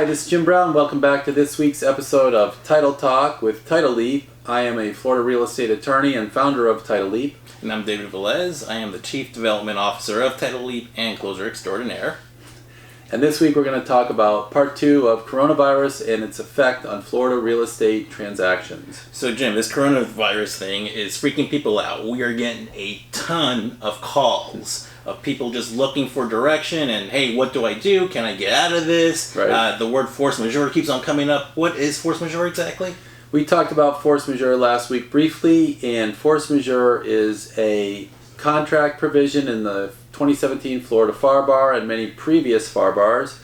Hi, this is Jim Brown. Welcome back to this week's episode of Title Talk with Title Leap. I am a Florida real estate attorney and founder of Title Leap. And I'm David Velez. I am the Chief Development Officer of Title Leap and Closer Extraordinaire. And this week we're going to talk about part 2 of coronavirus and its effect on Florida real estate transactions. So Jim, this coronavirus thing is freaking people out. We are getting a ton of calls of people just looking for direction and, hey, what do I do? Can I get out of this? Right. The word force majeure keeps on coming up. What is force majeure exactly? We talked about force majeure last week briefly, and force majeure is a contract provision in the 2017 Florida FAR Bar and many previous FAR Bars,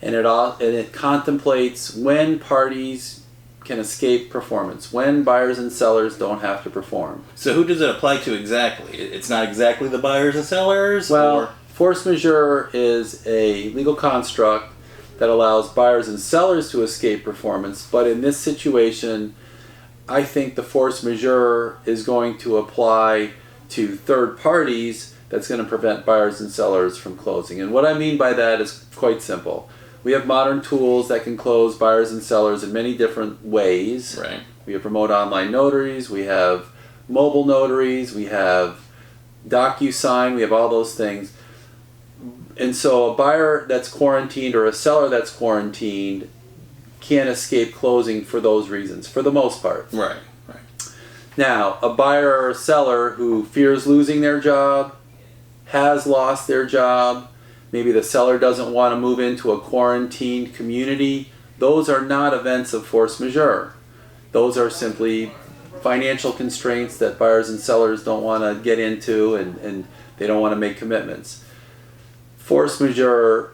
and it contemplates when parties can escape performance, when buyers and sellers don't have to perform. So who does it apply to exactly? It's not exactly the buyers and sellers? Well, force majeure is a legal construct that allows buyers and sellers to escape performance, but in this situation, I think the force majeure is going to apply to third parties that's going to prevent buyers and sellers from closing. And what I mean by that is quite simple. We have modern tools that can close buyers and sellers in many different ways. Right. We have remote online notaries, we have mobile notaries, we have DocuSign, we have all those things. And so a buyer that's quarantined or a seller that's quarantined can't escape closing for those reasons, for the most part. Right. Now, a buyer or a seller who fears losing their job, has lost their job, maybe the seller doesn't want to move into a quarantined community, those are not events of force majeure. Those are simply financial constraints that buyers and sellers don't want to get into, and they don't want to make commitments. Force majeure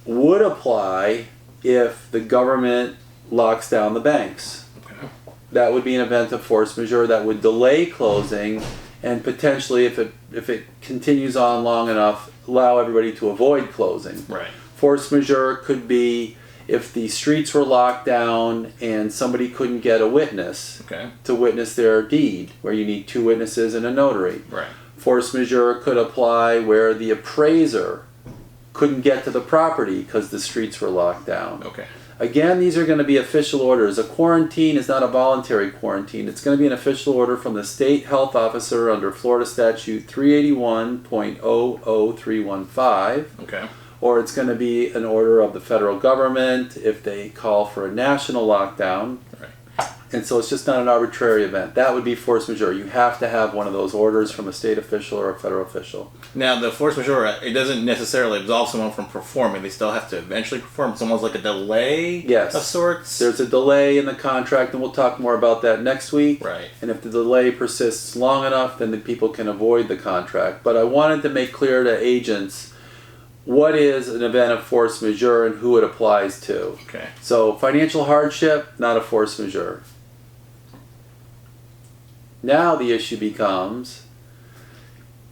would apply if the government locks down the banks. Okay. That would be an event of force majeure that would delay closing and potentially, if it continues on long enough, allow everybody to avoid closing. Right. Force majeure could be if the streets were locked down and somebody couldn't get a witness to witness their deed, where you need 2 witnesses and a notary. Right. Force majeure could apply where the appraiser couldn't get to the property because the streets were locked down. Okay. Again, these are going to be official orders. A quarantine is not a voluntary quarantine. It's going to be an official order from the state health officer under Florida Statute 381.00315. Okay. Or it's going to be an order of the federal government if they call for a national lockdown. Right. And so it's just not an arbitrary event. That would be force majeure. You have to have one of those orders from a state official or a federal official. Now, the force majeure, it doesn't necessarily absolve someone from performing. They still have to eventually perform. It's almost like a delay of sorts. There's a delay in the contract, and we'll talk more about that next week. Right. And if the delay persists long enough, then the people can avoid the contract. But I wanted to make clear to agents what is an event of force majeure and who it applies to. Okay. So financial hardship, not a force majeure. Now the issue becomes,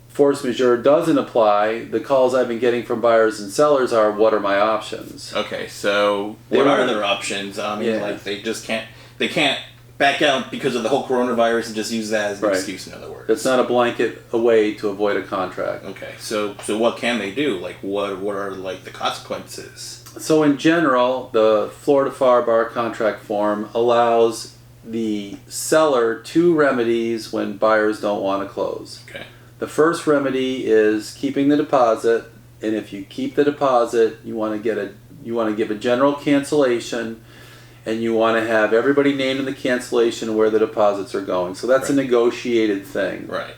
force majeure doesn't apply. The calls I've been getting from buyers and sellers are, what are my options? Okay, so what are their options? I mean, like they can't back out because of the whole coronavirus and just use that as an excuse, in other words. It's not a blanket way to avoid a contract. Okay, so what can they do? Like, what are like the consequences? So in general, the Florida FAR Bar contract form allows the seller 2 remedies when buyers don't want to close. Okay. The first remedy is keeping the deposit, and if you keep the deposit, you want to give a general cancellation, and you want to have everybody named in the cancellation where the deposits are going. So that's a negotiated thing. Right.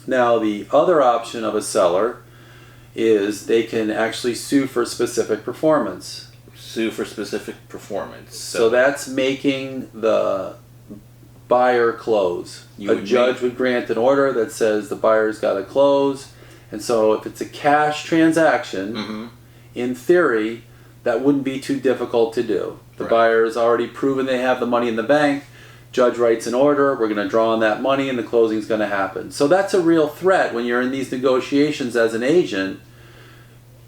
Now the other option of a seller is they can actually sue for specific performance. Sue for specific performance. So that's making the buyer close. A judge would grant an order that says the buyer's got to close. And so if it's a cash transaction, in theory, that wouldn't be too difficult to do. The buyer's already proven they have the money in the bank. Judge writes an order. We're going to draw on that money and the closing's going to happen. So that's a real threat when you're in these negotiations as an agent.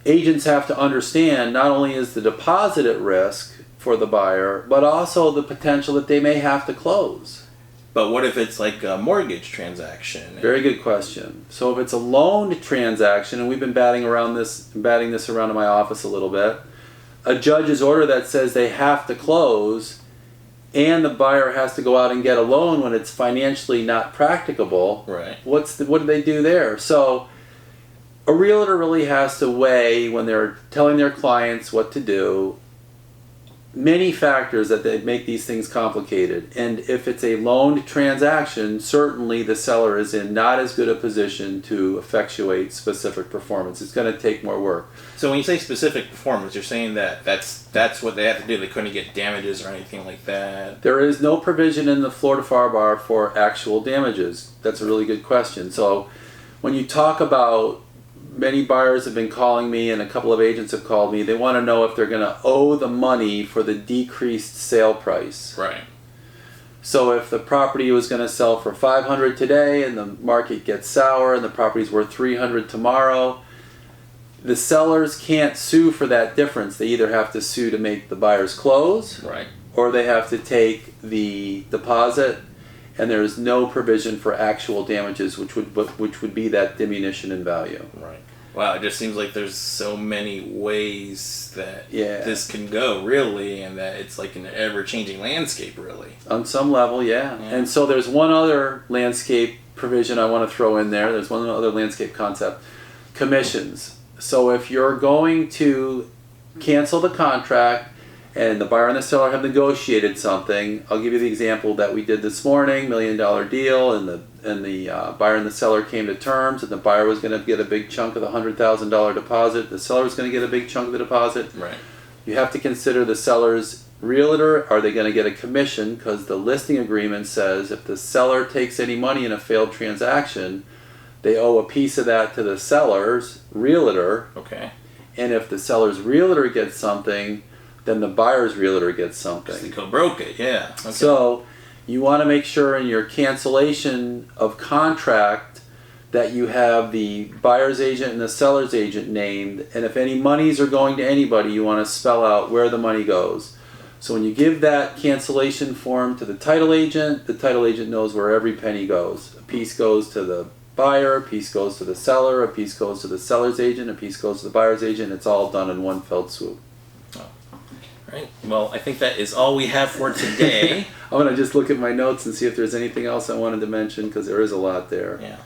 Agents have to understand not only is the deposit at risk for the buyer, but also the potential that they may have to close. But what if it's like a mortgage transaction? Very good question. So if it's a loan transaction, and we've been batting this around in my office a little bit, a judge's order that says they have to close, and the buyer has to go out and get a loan when it's financially not practicable. Right. What do they do there? So a realtor really has to weigh, when they're telling their clients what to do, many factors that they make these things complicated. And if it's a loaned transaction, certainly the seller is in not as good a position to effectuate specific performance. It's going to take more work. So when you say specific performance, you're saying that that's what they have to do. They couldn't get damages or anything like that? There is no provision in the Florida FAR Bar for actual damages. That's a really good question. So when you talk about, many buyers have been calling me, and a couple of agents have called me. They want to know if they're going to owe the money for the decreased sale price. Right. So if the property was going to sell for $500 today, and the market gets sour, and the property's worth $300 tomorrow, the sellers can't sue for that difference. They either have to sue to make the buyers close, Right. or they have to take the deposit. And there is no provision for actual damages, which would be that diminution in value. Right. Wow, it just seems like there's so many ways that Yeah. this can go, really, and that it's like an ever-changing landscape, really. On some level, yeah. And so there's one other landscape provision I want to throw in there. There's one other landscape concept. Commissions. So if you're going to cancel the contract, and the buyer and the seller have negotiated something. I'll give you the example that we did this morning, $1 million deal, and the buyer and the seller came to terms, and the buyer was going to get a big chunk of the $100,000 deposit. The seller was going to get a big chunk of the deposit. Right. You have to consider the seller's realtor. Are they going to get a commission? Because the listing agreement says if the seller takes any money in a failed transaction, they owe a piece of that to the seller's realtor. Okay. And if the seller's realtor gets something, then the buyer's realtor gets something. They co-broke it, yeah. Okay. So you want to make sure in your cancellation of contract that you have the buyer's agent and the seller's agent named, and if any monies are going to anybody, you want to spell out where the money goes. So when you give that cancellation form to the title agent knows where every penny goes. A piece goes to the buyer, a piece goes to the seller, a piece goes to the seller's agent, a piece goes to the buyer's agent. It's all done in one fell swoop. Right. Well, I think that is all we have for today. I want to just look at my notes and see if there's anything else I wanted to mention, because there is a lot there. Yeah.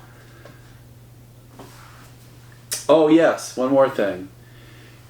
Oh yes, one more thing.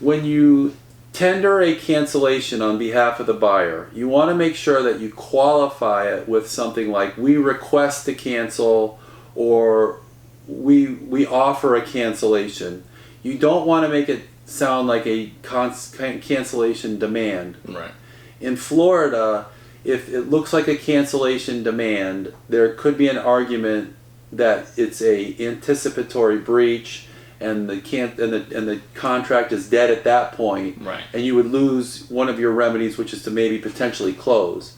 When you tender a cancellation on behalf of the buyer, you want to make sure that you qualify it with something like "we request to cancel" or we offer a cancellation. You don't want to make it sound like a cancellation demand. Right. In Florida, if it looks like a cancellation demand, there could be an argument that it's a anticipatory breach, and the contract is dead at that point. Right. And you would lose one of your remedies, which is to maybe potentially close.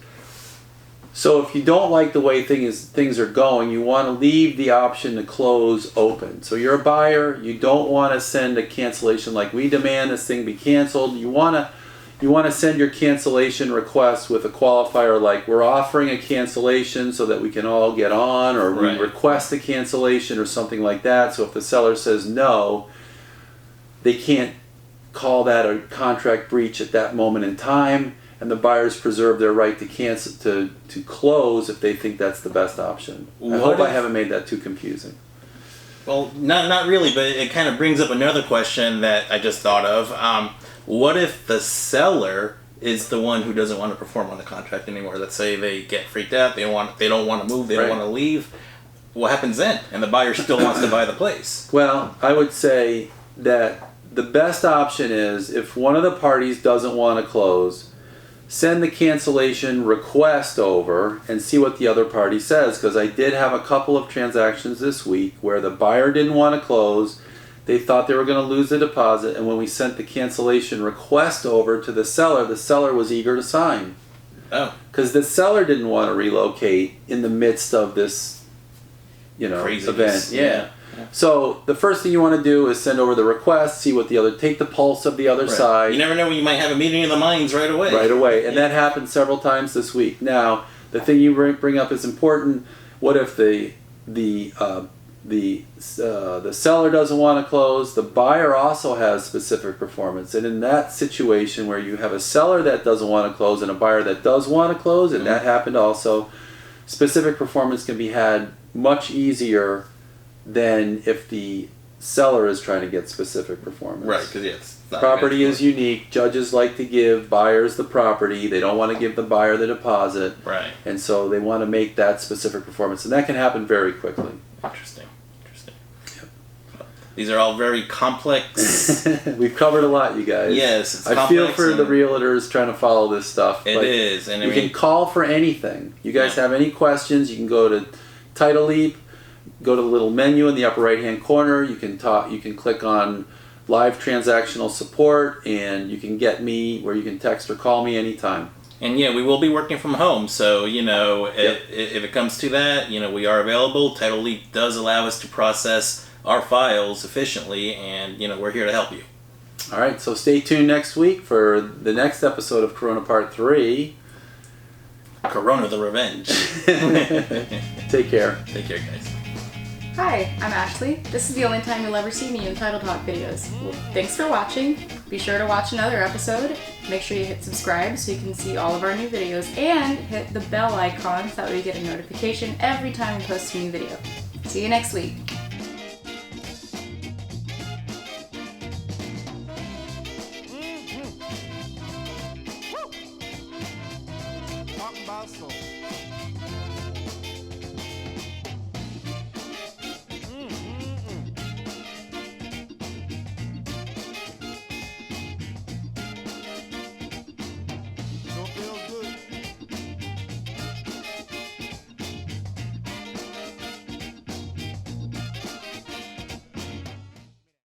So if you don't like the way things are going, you want to leave the option to close open. So you're a buyer, you don't want to send a cancellation like "we demand this thing be canceled." You want to send your cancellation request with a qualifier like "we're offering a cancellation so that we can all get on," or Right. "we request a cancellation," or something like that. So if the seller says no, they can't call that a contract breach at that moment in time. And the buyers preserve their right to cancel, to close if they think that's the best option. I hope I haven't made that too confusing. Well, not really, but it kind of brings up another question that I just thought of. What if the seller is the one who doesn't want to perform on the contract anymore? Let's say they get freaked out, they don't want to move, they don't want to leave. What happens then? And the buyer still wants to buy the place. Well, I would say that the best option is, if one of the parties doesn't want to close, send the cancellation request over and see what the other party says. Because I did have a couple of transactions this week where the buyer didn't want to close. They thought they were going to lose the deposit, and when we sent the cancellation request over to the seller was eager to sign. Oh. Because the seller didn't want to relocate in the midst of this, Craziness. event. Yeah. So the first thing you want to do is send over the request, take the pulse of the other side. You never know when you might have a meeting of the minds right away. Right away. And that happened several times this week. Now, the thing you bring up is important. What if the the seller doesn't want to close, the buyer also has specific performance. And in that situation where you have a seller that doesn't want to close and a buyer that does want to close, and that happened also, specific performance can be had much easier than if the seller is trying to get specific performance. Right, because it's not property is unique. Judges like to give buyers the property. They don't want to give the buyer the deposit. Right. And so they want to make that specific performance. And that can happen very quickly. Interesting. Yep. These are all very complex. We've covered a lot, you guys. Yes, it's I feel for the realtors trying to follow this stuff. It is. And you can call for anything. You guys have any questions, you can go to Title Leap, go to the little menu in the upper right-hand corner. You can click on live transactional support, and you can get me where you can text or call me anytime. And we will be working from home, so if it comes to that, we are available. Title Leap does allow us to process our files efficiently, and we're here to help you. All right, so stay tuned next week for the next episode of Corona Part 3. Corona the Revenge. Take care. Take care, guys. Hi, I'm Ashley. This is the only time you'll ever see me in Title Talk videos. Well, thanks for watching. Be sure to watch another episode. Make sure you hit subscribe so you can see all of our new videos, and hit the bell icon so that way you get a notification every time we post a new video. See you next week.